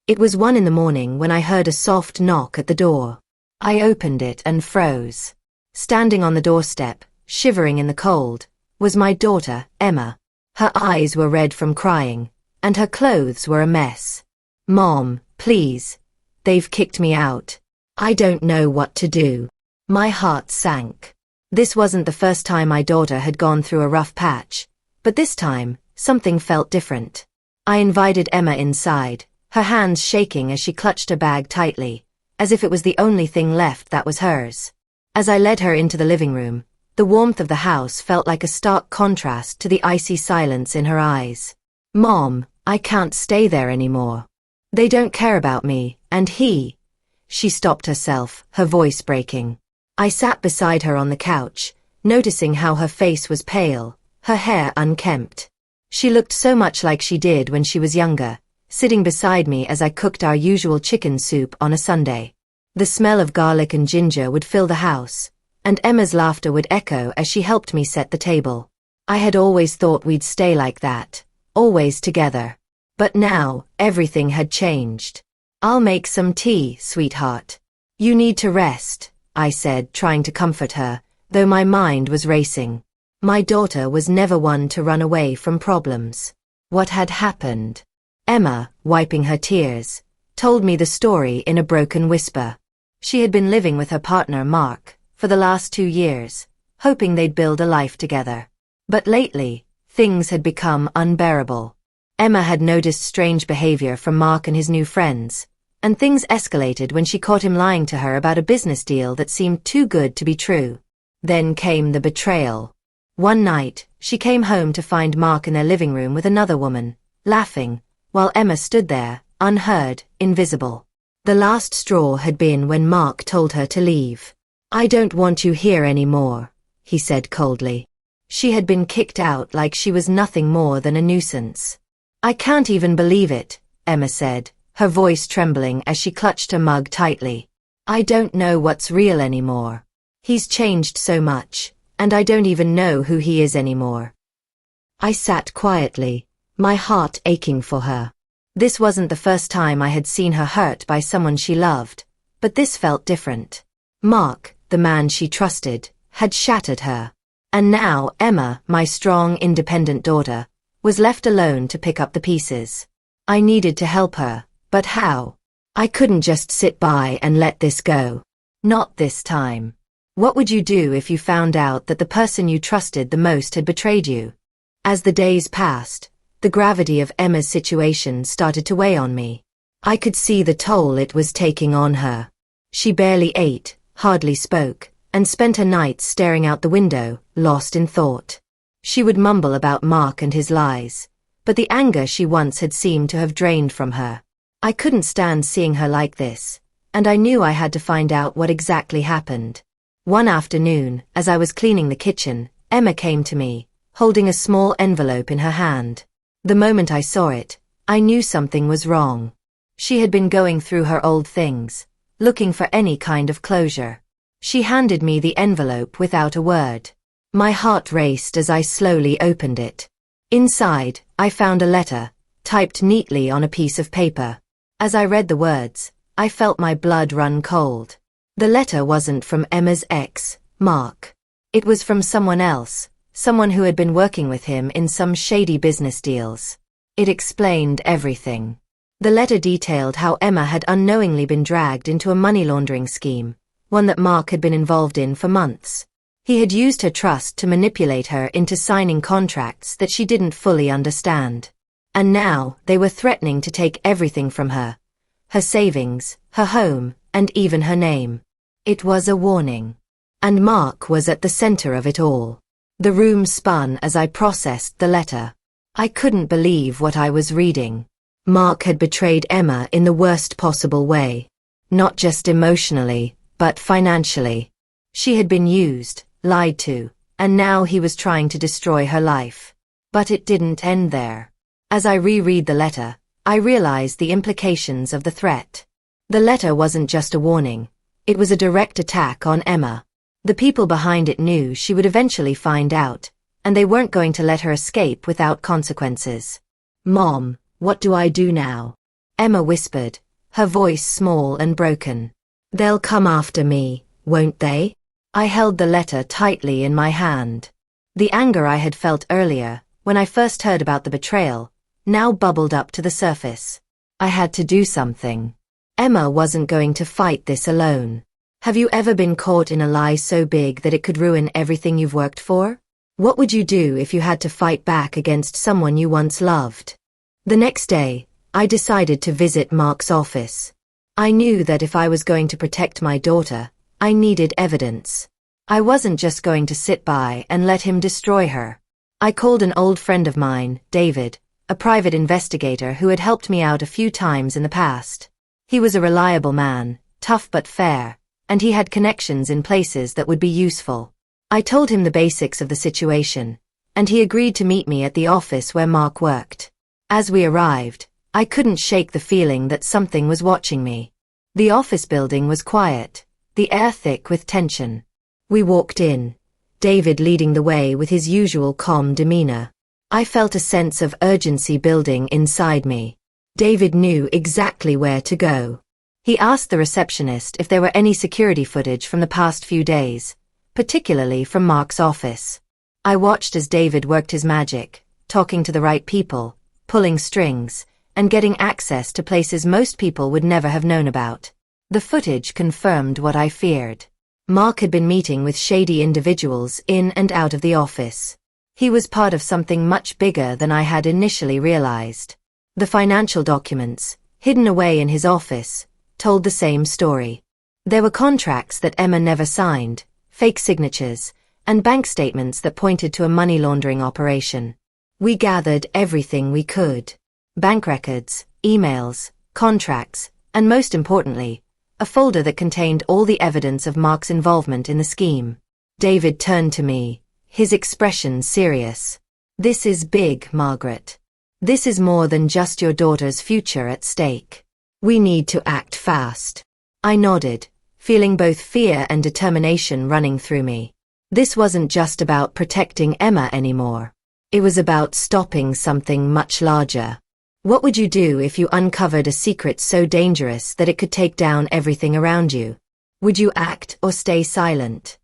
It was 1 in the morning when I heard a soft knock at the door. I opened it and froze. Standing on the doorstep, shivering in the cold, was my daughter, Emma. Her eyes were red from crying, and her clothes were a mess. "Mom, please. They've kicked me out. I don't know what to do." My heart sank. This wasn't the first time my daughter had gone through a rough patch, but this time, something felt different. I invited Emma inside, her hands shaking as she clutched her bag tightly, as if it was the only thing left that was hers. As I led her into the living room, the warmth of the house felt like a stark contrast to the icy silence in her eyes. "Mom, I can't stay there anymore. They don't care about me, and he..." She stopped herself, her voice breaking. I sat beside her on the couch, noticing how her face was pale, her hair unkempt. She looked so much like she did when she was younger, sitting beside me as I cooked our usual chicken soup on a Sunday. The smell of garlic and ginger would fill the house, and Emma's laughter would echo as she helped me set the table. I had always thought we'd stay like that, always together. But now, everything had changed. "I'll make some tea, sweetheart. You need to rest," I said, trying to comfort her, though my mind was racing. My daughter was never one to run away from problems. What had happened? Emma, wiping her tears, told me the story in a broken whisper. She had been living with her partner, Mark, for the last 2 years, hoping they'd build a life together. But lately, things had become unbearable. Emma had noticed strange behavior from Mark and his new friends, and things escalated when she caught him lying to her about a business deal that seemed too good to be true. Then came the betrayal. One night, she came home to find Mark in their living room with another woman, laughing, while Emma stood there, unheard, invisible. The last straw had been when Mark told her to leave. "I don't want you here anymore," he said coldly. She had been kicked out like she was nothing more than a nuisance. "I can't even believe it," Emma said, her voice trembling as she clutched her mug tightly. "I don't know what's real anymore. He's changed so much, and I don't even know who he is anymore." I sat quietly, my heart aching for her. This wasn't the first time I had seen her hurt by someone she loved, but this felt different. Mark, the man she trusted, had shattered her. And now Emma, my strong, independent daughter, was left alone to pick up the pieces. I needed to help her, but how? I couldn't just sit by and let this go. Not this time. What would you do if you found out that the person you trusted the most had betrayed you? As the days passed, the gravity of Emma's situation started to weigh on me. I could see the toll it was taking on her. She barely ate, hardly spoke, and spent her nights staring out the window, lost in thought. She would mumble about Mark and his lies, but the anger she once had seemed to have drained from her. I couldn't stand seeing her like this, and I knew I had to find out what exactly happened. One afternoon, as I was cleaning the kitchen, Emma came to me, holding a small envelope in her hand. The moment I saw it, I knew something was wrong. She had been going through her old things, looking for any kind of closure. She handed me the envelope without a word. My heart raced as I slowly opened it. Inside, I found a letter, typed neatly on a piece of paper. As I read the words, I felt my blood run cold. The letter wasn't from Emma's ex, Mark. It was from someone else, someone who had been working with him in some shady business deals. It explained everything. The letter detailed how Emma had unknowingly been dragged into a money laundering scheme, one that Mark had been involved in for months. He had used her trust to manipulate her into signing contracts that she didn't fully understand. And now, they were threatening to take everything from her. Her savings, her home, and even her name. It was a warning. And Mark was at the center of it all. The room spun as I processed the letter. I couldn't believe what I was reading. Mark had betrayed Emma in the worst possible way. Not just emotionally, but financially. She had been used, lied to, and now he was trying to destroy her life. But it didn't end there. As I reread the letter, I realized the implications of the threat. The letter wasn't just a warning. It was a direct attack on Emma. The people behind it knew she would eventually find out, and they weren't going to let her escape without consequences. "Mom, what do I do now?" Emma whispered, her voice small and broken. They'll come after me, won't they? I held the letter tightly in my hand. The anger I had felt earlier, when I first heard about the betrayal, now bubbled up to the surface. I had to do something. Emma wasn't going to fight this alone. Have you ever been caught in a lie so big that it could ruin everything you've worked for? What would you do if you had to fight back against someone you once loved? The next day, I decided to visit Mark's office. I knew that if I was going to protect my daughter, I needed evidence. I wasn't just going to sit by and let him destroy her. I called an old friend of mine, David, a private investigator who had helped me out a few times in the past. He was a reliable man, tough but fair, and he had connections in places that would be useful. I told him the basics of the situation, and he agreed to meet me at the office where Mark worked. As we arrived, I couldn't shake the feeling that something was watching me. The office building was quiet, the air thick with tension. We walked in, David leading the way with his usual calm demeanor. I felt a sense of urgency building inside me. David knew exactly where to go. He asked the receptionist if there were any security footage from the past few days, particularly from Mark's office. I watched as David worked his magic, talking to the right people, pulling strings, and getting access to places most people would never have known about. The footage confirmed what I feared. Mark had been meeting with shady individuals in and out of the office. He was part of something much bigger than I had initially realized. The financial documents, hidden away in his office, told the same story. There were contracts that Emma never signed, fake signatures, and bank statements that pointed to a money laundering operation. We gathered everything we could. Bank records, emails, contracts, and most importantly, a folder that contained all the evidence of Mark's involvement in the scheme. David turned to me, his expression serious. This is big, Margaret. This is more than just your daughter's future at stake. We need to act fast. I nodded, feeling both fear and determination running through me. This wasn't just about protecting Emma anymore. It was about stopping something much larger. What would you do if you uncovered a secret so dangerous that it could take down everything around you? Would you act or stay silent?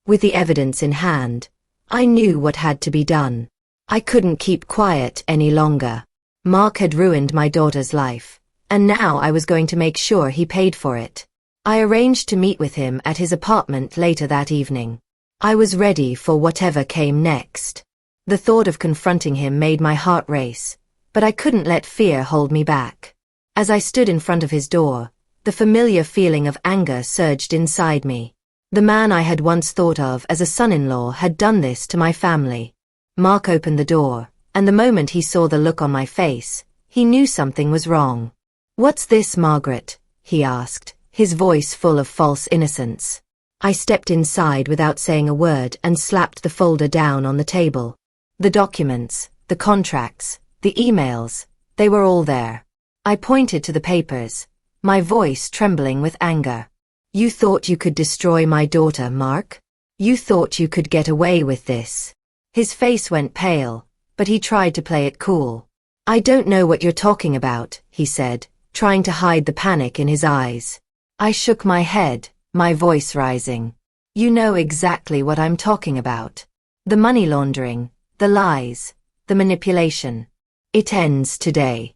With the evidence in hand, I knew what had to be done. I couldn't keep quiet any longer. Mark had ruined my daughter's life, and now I was going to make sure he paid for it. I arranged to meet with him at his apartment later that evening. I was ready for whatever came next. The thought of confronting him made my heart race, but I couldn't let fear hold me back. As I stood in front of his door, the familiar feeling of anger surged inside me. The man I had once thought of as a son-in-law had done this to my family. Mark opened the door, and the moment he saw the look on my face, he knew something was wrong. "What's this, Margaret?" he asked, his voice full of false innocence. I stepped inside without saying a word and slapped the folder down on the table. The documents, the contracts, the emails, they were all there. I pointed to the papers, my voice trembling with anger. "You thought you could destroy my daughter, Mark? You thought you could get away with this?" His face went pale, but he tried to play it cool. "I don't know what you're talking about," he said, trying to hide the panic in his eyes. I shook my head, my voice rising. "You know exactly what I'm talking about. The money laundering, the lies, the manipulation. It ends today."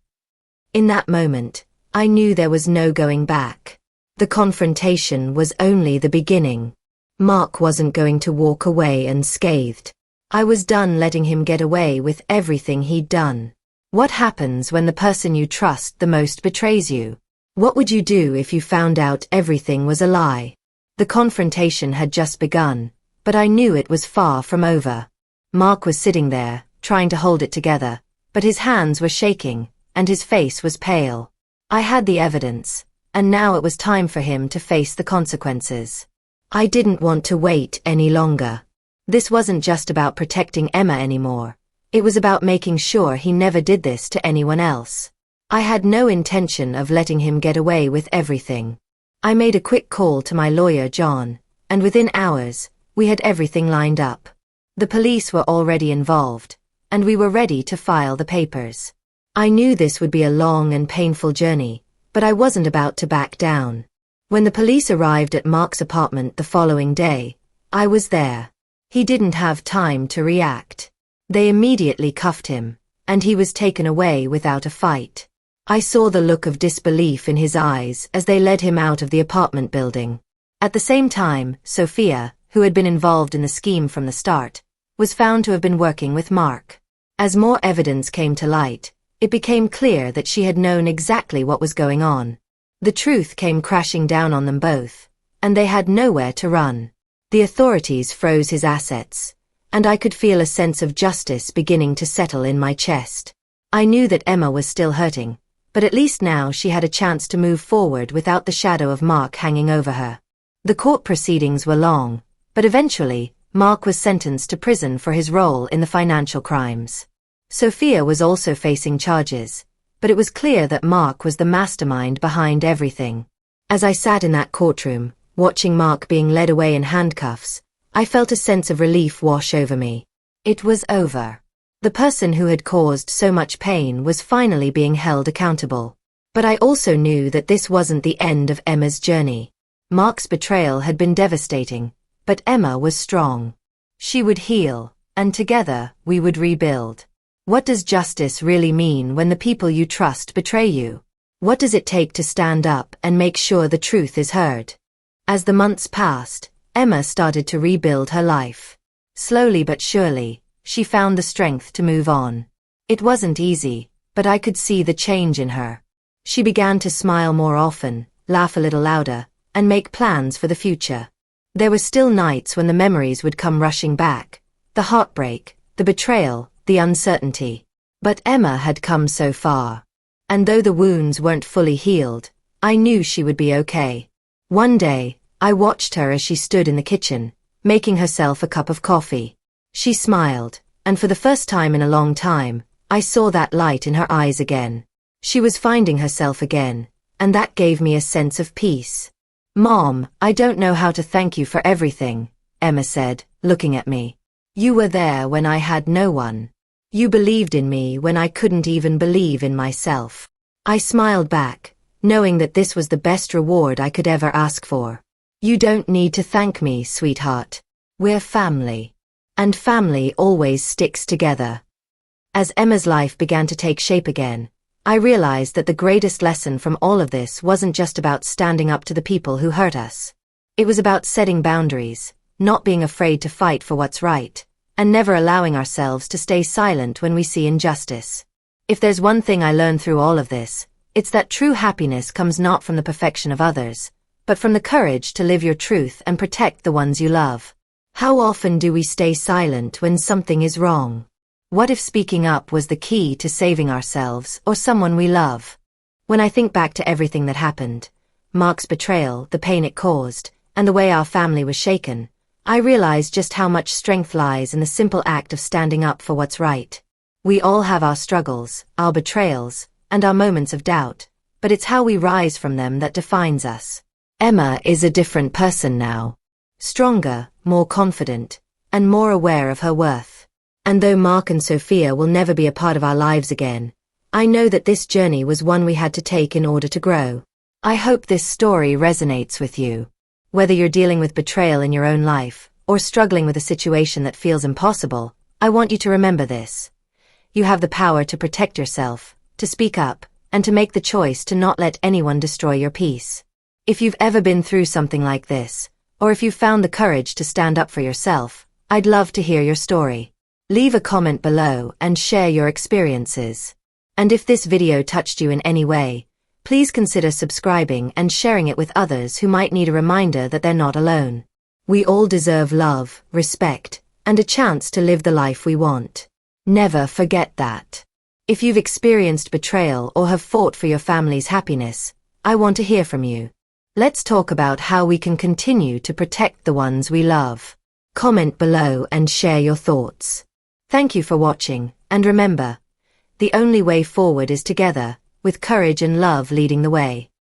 In that moment, I knew there was no going back. The confrontation was only the beginning. Mark wasn't going to walk away unscathed. I was done letting him get away with everything he'd done. What happens when the person you trust the most betrays you? What would you do if you found out everything was a lie? The confrontation had just begun, but I knew it was far from over. Mark was sitting there, trying to hold it together, but his hands were shaking, and his face was pale. I had the evidence, and now it was time for him to face the consequences. I didn't want to wait any longer. This wasn't just about protecting Emma anymore. It was about making sure he never did this to anyone else. I had no intention of letting him get away with everything. I made a quick call to my lawyer, John, and within hours, we had everything lined up. The police were already involved, and we were ready to file the papers. I knew this would be a long and painful journey, but I wasn't about to back down. When the police arrived at Mark's apartment the following day, I was there. He didn't have time to react. They immediately cuffed him, and he was taken away without a fight. I saw the look of disbelief in his eyes as they led him out of the apartment building. At the same time, Sophia, who had been involved in the scheme from the start, was found to have been working with Mark. As more evidence came to light, it became clear that she had known exactly what was going on. The truth came crashing down on them both, and they had nowhere to run. The authorities froze his assets, and I could feel a sense of justice beginning to settle in my chest. I knew that Emma was still hurting, but at least now she had a chance to move forward without the shadow of Mark hanging over her. The court proceedings were long, but eventually, Mark was sentenced to prison for his role in the financial crimes. Sophia was also facing charges, but it was clear that Mark was the mastermind behind everything. As I sat in that courtroom, watching Mark being led away in handcuffs, I felt a sense of relief wash over me. It was over. The person who had caused so much pain was finally being held accountable. But I also knew that this wasn't the end of Emma's journey. Mark's betrayal had been devastating, but Emma was strong. She would heal, and together we would rebuild. What does justice really mean when the people you trust betray you? What does it take to stand up and make sure the truth is heard? As the months passed, Emma started to rebuild her life. Slowly but surely, she found the strength to move on. It wasn't easy, but I could see the change in her. She began to smile more often, laugh a little louder, and make plans for the future. There were still nights when the memories would come rushing back, the heartbreak, the betrayal, the uncertainty. But Emma had come so far. And though the wounds weren't fully healed, I knew she would be okay. One day, I watched her as she stood in the kitchen, making herself a cup of coffee. She smiled, and for the first time in a long time, I saw that light in her eyes again. She was finding herself again, and that gave me a sense of peace. "Mom, I don't know how to thank you for everything," Emma said, looking at me. "You were there when I had no one. You believed in me when I couldn't even believe in myself." I smiled back, knowing that this was the best reward I could ever ask for. "You don't need to thank me, sweetheart. We're family. And family always sticks together." As Emma's life began to take shape again, I realized that the greatest lesson from all of this wasn't just about standing up to the people who hurt us. It was about setting boundaries, not being afraid to fight for what's right, and never allowing ourselves to stay silent when we see injustice. If there's one thing I learned through all of this, it's that true happiness comes not from the perfection of others, but from the courage to live your truth and protect the ones you love. How often do we stay silent when something is wrong? What if speaking up was the key to saving ourselves or someone we love? When I think back to everything that happened, Mark's betrayal, the pain it caused, and the way our family was shaken, I realize just how much strength lies in the simple act of standing up for what's right. We all have our struggles, our betrayals, and our moments of doubt, but it's how we rise from them that defines us. Emma is a different person now. Stronger, more confident, and more aware of her worth. And though Mark and Sophia will never be a part of our lives again, I know that this journey was one we had to take in order to grow. I hope this story resonates with you. Whether you're dealing with betrayal in your own life, or struggling with a situation that feels impossible, I want you to remember this. You have the power to protect yourself, to speak up, and to make the choice to not let anyone destroy your peace. If you've ever been through something like this, or if you've found the courage to stand up for yourself, I'd love to hear your story. Leave a comment below and share your experiences. And if this video touched you in any way, please consider subscribing and sharing it with others who might need a reminder that they're not alone. We all deserve love, respect, and a chance to live the life we want. Never forget that. If you've experienced betrayal or have fought for your family's happiness, I want to hear from you. Let's talk about how we can continue to protect the ones we love. Comment below and share your thoughts. Thank you for watching, and remember, the only way forward is together, with courage and love leading the way.